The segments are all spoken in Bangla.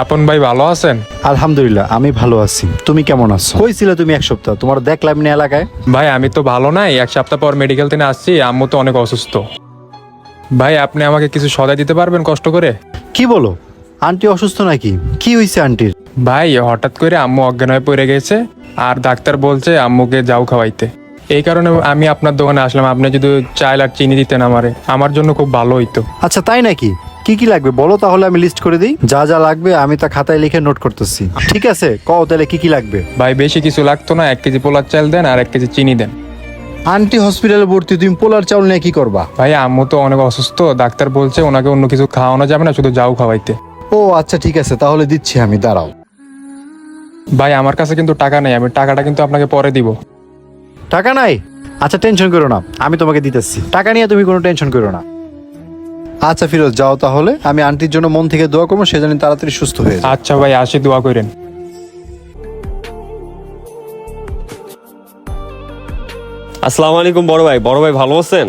আপন ভাই ভালো আছেন? আলহামদুলিল্লাহ, আমি ভালো আছি। তুমি কেমন আছো? কই ছিলে তুমি এক সপ্তাহ? তোমার দেখলাম না এলাকায়। ভাই আমি তো ভালো নাই, এক সপ্তাহ পর মেডিকেল থেকে আসছি। আম্মু তো অনেক অসুস্থ। ভাই আপনি আমাকে কিছু সদাই দিতে পারবেন কষ্ট করে? কি বলো? আন্টি অসুস্থ নাকি? কি হয়েছে আন্টির? ভাই হঠাৎ করে আম্মু অজ্ঞান হয়ে পড়ে গেছে, আর ডাক্তার বলছে আম্মুকে যাও খাওয়াইতে। এই কারণে আমি আপনার দোকানে আসলাম। আপনি যদি চাল আর চিনি দিতেন আমার জন্য খুব ভালো হইতো। আচ্ছা তাই নাকি? কি কি লাগবে বলো তাহলে, আমি লিস্ট করে দিই। যা যা লাগবে আমি তা খাতায় লিখে নোট করতেছি। ঠিক আছে, কও তাহলে কি কি লাগবে। ভাই বেশি কিছু লাগতো না, 1 কেজি পোলার চাল দেন আর 1 কেজি চিনি দেন। আন্টি হসপিটালে ভর্তি, তুমি পোলার চাউল নিয়ে কি করবা? ভাই আম্মু তো অনেক অসুস্থ, ডাক্তার বলছে ওনাকে অন্য কিছু খাওয়ানো যাবে না, শুধু যাও খাওয়াইতে। ও আচ্ছা ঠিক আছে, তাহলে দিচ্ছি আমি, দাঁড়াও। ভাই আমার কাছে কিন্তু টাকা নেই, আমি টাকাটা কিন্তু আপনাকে পরে দিব। টাকা নাই? আচ্ছা টেনশন করো না, আমি তোমাকে দিতেছি। টাকা নিয়ে তুমি কোনো টেনশন করো না। আচ্ছা ফিরোজ, যাও তাহলে। আমি আন্টির জন্য মন থেকে দোয়া করবো, সে যেন তাড়াতাড়ি সুস্থ হয়ে যায়। আচ্ছা ভাই, আসি, দোয়া করেন। আসসালামু আলাইকুম বড় ভাই ভালো আছেন?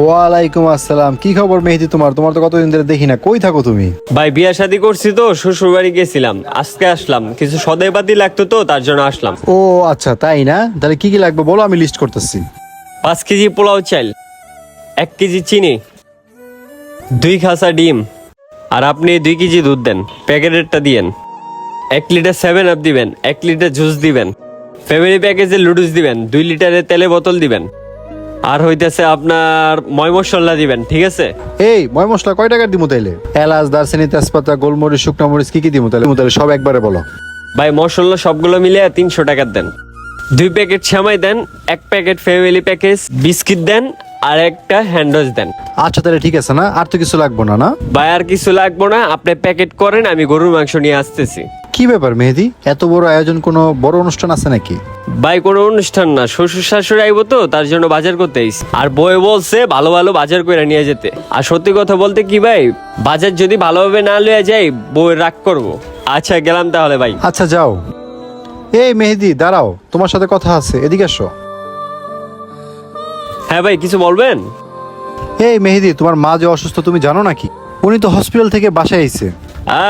ওয়ালাইকুম আসসালাম। কি খবর মেহেদি? তোমার তো কতদিন ধরে দেখি না, কই থাকো তুমি? ভাই বিয়া শাদী করছি তো, শ্বশুর বাড়ি গেছিলাম, আজকে আসলাম। কিছু সদাইপাতি লাগতো তো, তার জন্য আসলাম। ও আচ্ছা তাই না? তাহলে কি কি লাগবে বলো, আমি লিস্ট করতেছি। 5 কেজি পোলাও চাল, 1 কেজি চিনি, 2 খাসা ডিম, আর আপনি 2 কেজি দুধ দেন, প্যাকেটেরটা দিয়েন। 1 লিটার 7 আপ দিবেন, 1 লিটার জুস দিবেন, ফ্যামিলি প্যাকেজের লুডুস দিবেন, 2 লিটারের তেলে বোতল দিবেন, আর হইতেছে আপনার ময় মশলা দিবেন, ঠিক আছে? এই ময় মশলা কয় টাকার দিমু তাইলে? এলাচ, দারচিনি, তেজপাতা, গোলমরিচ, শুকনো মরিচ কি কি দিমু তাহলে সব একবারে বলো। ভাই মশলা সবগুলো মিলে 300 টাকা দেন। 2 প্যাকেট সেমাই দেন, 1 প্যাকেট ফ্যামিলি প্যাকেজ বিস্কিট দেন, আর একটা হ্যান্ডওয়াশ দেন। আচ্ছা তাহলে ঠিক আছে না, আর তো কিছু লাগবে না না? ভাই আর কিছু লাগবো না, আপনি প্যাকেট করেন, আমি গরুর মাংস নিয়ে আসতেছি। কি ব্যাপার মেহেদি, এত বড় আয়োজন? কোনো বড় অনুষ্ঠান আছে নাকি? ভাই কোনো অনুষ্ঠান না, শ্বশুর শাশুড়ি আইবো তো, তার জন্য বাজার করতে আইছি। আর বই বলছে ভালো ভালো বাজার করে নিয়ে যেতে। আর সত্যি কথা বলতে কি ভাই, বাজার যদি ভালোভাবে না লইয়া যাই, বই রাগ করবো। আচ্ছা গেলাম তাহলে ভাই। আচ্ছা যাও। এই মেহেদি দাঁড়াও, তোমার সাথে কথা আছে, এদিকে আসো। হ্যাঁ ভাই, কিছু বলবেন? এই মেহেদি, তোমার মা যে অসুস্থ তুমি জানো নাকি? উনি তো হসপিটাল থেকে বাসায় আইছে।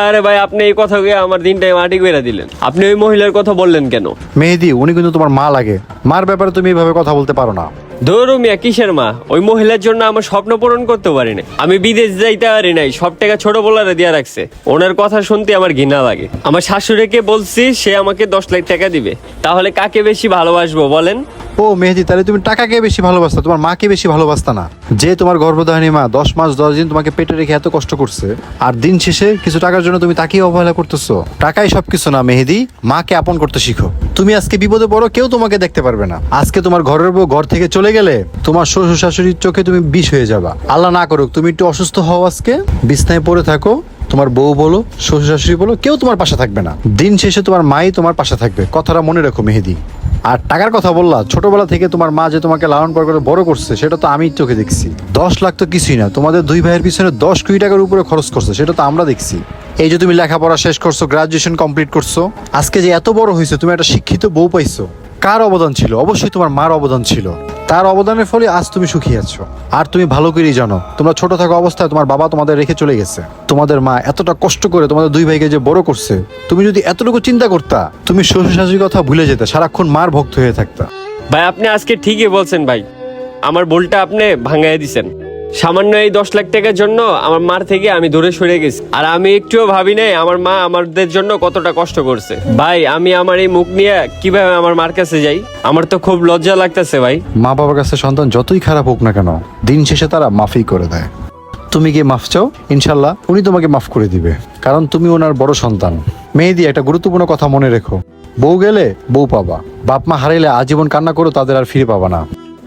আরে ভাই, আপনি এই কথা গিয়ে আমার দিনটাই মাটি করে দিলেন। আপনি ওই মহিলার কথা বললেন কেন? মেহেদি, উনি কিন্তু তোমার মা লাগে। মার ব্যাপারে তুমি এইভাবে কথা বলতে পারো না। ধরু মিয়া, কিসের মা? ওই মহিলার জন্য আমার স্বপ্ন পূরণ করতে পারি না। আমি বিদেশ যাইতে পারি নাই, সব টাকা ছোট বলারে দিয়া রাখছে। ওনার কথা শুনতে আমার ঘৃণা লাগে। আমার শাশুড়িকে বলছি সে আমাকে 10 লাখ টাকা দিবে, তাহলে কাকে বেশি ভালোবাসবো বলেন? ও মেহেদি, তাহলে তুমি টাকাকে বেশি ভালোবাসতা, তোমার মাকে বেশি ভালোবাসতা না? যে তোমার গর্ভধারিণী মা 10 মাস 10 দিন তোমাকে পেটে রেখে এত কষ্ট করছে, আর দিন শেষে কিছু টাকার জন্য তুমি তাকেই অবহেলা করতেছো। টাকাই সবকিছু না মেহেদি, মাকে আপন করতে শিখো। তুমি আজকে বিপদে পড়ো, কেউ তোমাকে দেখতে পারবে না। আজকে তোমার ঘরের বউ ঘর থেকে চলে গেলে তোমার শ্বশুর শাশুড়ির চোখে তুমি বিষ হয়ে যাবা। আল্লাহ না করুক তুমি একটু অসুস্থ হও, আজকে বিছনায় পড়ে থাকো, তোমার বউ বলো, শ্বশুর শাশুড়ি বলো, কেউ তোমার পাশে থাকবে না। দিন শেষে তোমার মাই তোমার পাশে থাকবে, কথাটা মনে রাখো মেহেদি। আর টাকার কথা বললা, ছোটবেলা থেকে তোমার মা যে তোমাকে লালন পালন করে বড় করছে, সেটা তো আমি চোখে দেখছি। 10 লাখ তো কিছুই না, তোমাদের 2 ভাইয়ের পিছনে 10 কোটি টাকার উপরে খরচ করছে, সেটা তো আমরা দেখছি। এই যে তুমি লেখাপড়া শেষ করছো, গ্রাজুয়েশন কমপ্লিট করছো, আজকে যে এত বড় হয়েছে, তুমি একটা শিক্ষিত বউ পাইছো। কার অবদান ছিল? অবশ্যই তোমার মার অবদান ছিল। তার অবদানের ফলে আজ তুমি সুখী আছো। আর তুমি ভালো করেই জানো, তোমরা ছোট থাকা অবস্থায় তোমার বাবা তোমাদের রেখে চলে গেছে। তোমাদের মা এতটা কষ্ট করে তোমাদের 2 ভাইকে যে বড় করছে, তুমি যদি এতটুকু চিন্তা করতা, তুমি শ্বশুর শাশুড়ির কথা ভুলে যেতে, সারাক্ষণ মার ভক্ত হয়ে থাকতা। ভাই আপনি আজকে ঠিকই বলছেন ভাই, আমার ভুলটা আপনি ভাঙাইয়া দিছেন। সামান্য এই 10 লাখ টাকার জন্য আমার মার থেকে আমি দূরে সরে গেছি, আর আমি একটুও ভাবি নাই আমার মা আমাদের জন্য কতটা কষ্ট করছে। ভাই আমি আমার এই মুখ নিয়ে কিভাবে আমার মার কাছে যাই? আমার তো খুব লজ্জা লাগতেছে ভাই। মা বাবার কাছে সন্তান যতই খারাপ হোক না কেন, দিন শেষে তারা মাফই করে দেয়। তুমি গিয়ে মাফ চাও, ইনশাল্লাহ উনি তোমাকে মাফ করে দিবে, কারণ তুমি ওনার বড় সন্তান। মেহেদি, একটা গুরুত্বপূর্ণ কথা মনে রেখো, বউ গেলে বউ পাবা, বাপ মা হারাইলে আজীবন কান্না করো, তাদের আর ফিরে পাবা না।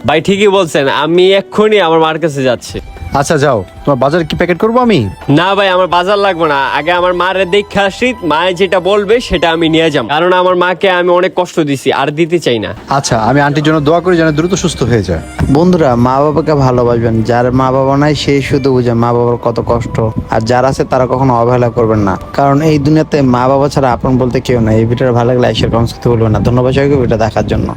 ভাই ঠিকই বলছেন, আমি এক্ষুনি আমার মার কাছে যাচ্ছি। আচ্ছা যাও, তোমার বাজার কি প্যাকেট করবো আমি? না ভাই, আমার বাজার লাগবে না, আগে আমার মারে দেখে আসি, মায়ে যেটা বলবে সেটা আমি নিয়ে যাব, কারণ আমার মাকে আমি অনেক কষ্ট দিছি, আর দিতে চাই না। আচ্ছা, আমি আন্টির জন্য দোয়া করি যেন দ্রুত সুস্থ হয়ে যায়। বন্ধুরা, মা বাবাকে ভালোবাসবেন। যার মা বাবা নাই সেই শুধু বুঝে মা বাবার কত কষ্ট, আর যারা আছে তারা কখনো অবহেলা করবেন না, কারণ এই দুনিয়াতে মা বাবা ছাড়া আপন বলতে কেউ নাই। এই ভিডিওটা ভালো লাগলে লাইক শেয়ার কমেন্ট করতে ভুলবেন না। ধন্যবাদ সবাইকে ভিডিও দেখার জন্য।